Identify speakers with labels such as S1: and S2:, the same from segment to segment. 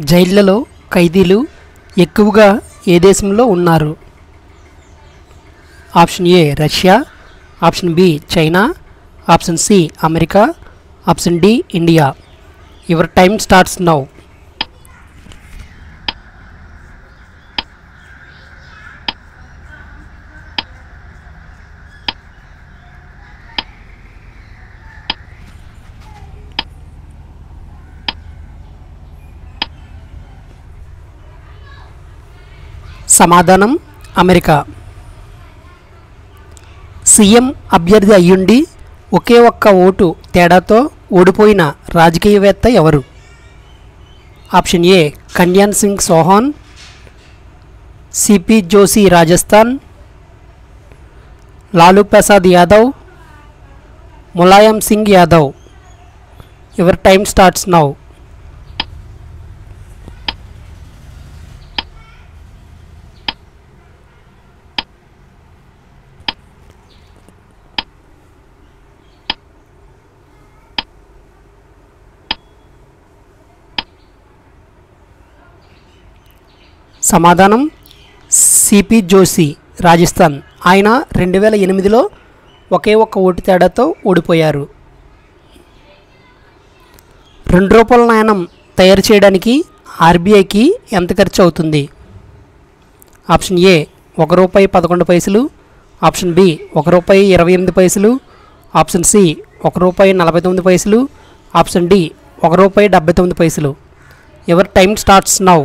S1: జైళ్లలో ఖైదీలు ఎక్కువగా ఏ దేశంలో ఉన్నారు? Option A Russia, option B China, option C America, option D India. Your time starts now. సమాధానం అమెరికా. సీఎం అభ్యర్థి అయ్యుండి ఒకే ఒక్క ఓటు తేడాతో ఓడిపోయిన రాజకీయవేత్త ఎవరు? Option A Kalyan Singh Chouhan, CP Joshi Rajasthan, Lalu Prasad Yadav, Mulayam Singh Yadav. Your time starts now. సమాధానం సిపి జోషి రాజస్థాన్. ఆయన 2008లో ఒకే ఒక్క ఓటు తేడాతో ఓడిపోయారు. ₹2 నాణెం తయారు చేయడానికి ఆర్బీఐకి ఎంత ఖర్చు అవుతుంది? Option A ₹1.11, option B ₹1.28, option C ₹1.49, option D ₹1.79. Your time starts now.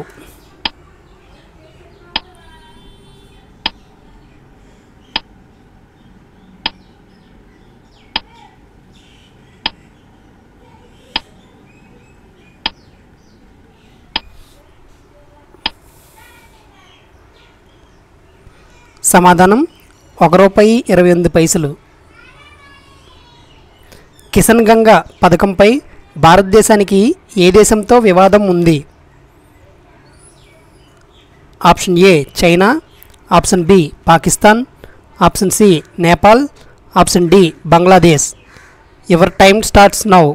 S1: సమాధానం ₹1.28. కిషన్ గంగా పథకంపై భారతదేశానికి ఏ దేశంతో వివాదం ఉంది? Option A China, option B Pakistan, option C Nepal, option D Bangladesh. Your time starts now.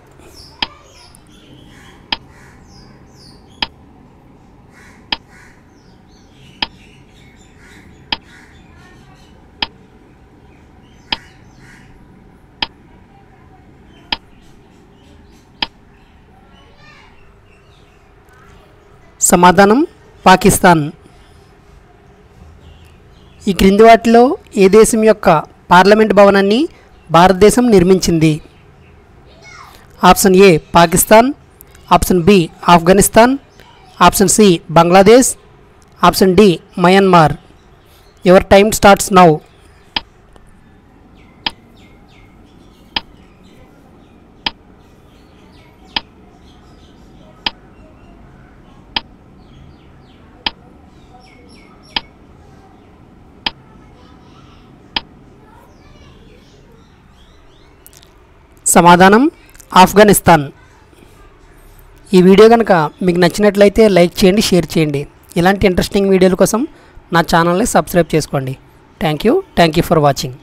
S1: సమాధానం పాకిస్తాన్. ఈ క్రింది వాటిలో ఏ దేశం యొక్క పార్లమెంట్ భవనాన్ని భారతదేశం నిర్మించింది? Option A Pakistan, option B Afghanistan, option C Bangladesh, option D Myanmar. Your time starts now. సమాధానం ఆఫ్ఘనిస్తాన్. ఈ వీడియో కనుక మీకు నచ్చినట్లయితే లైక్ చేయండి, షేర్ చేయండి. ఇలాంటి ఇంట్రెస్టింగ్ వీడియోల కోసం నా ఛానల్ని సబ్స్క్రైబ్ చేసుకోండి. Thank you for watching.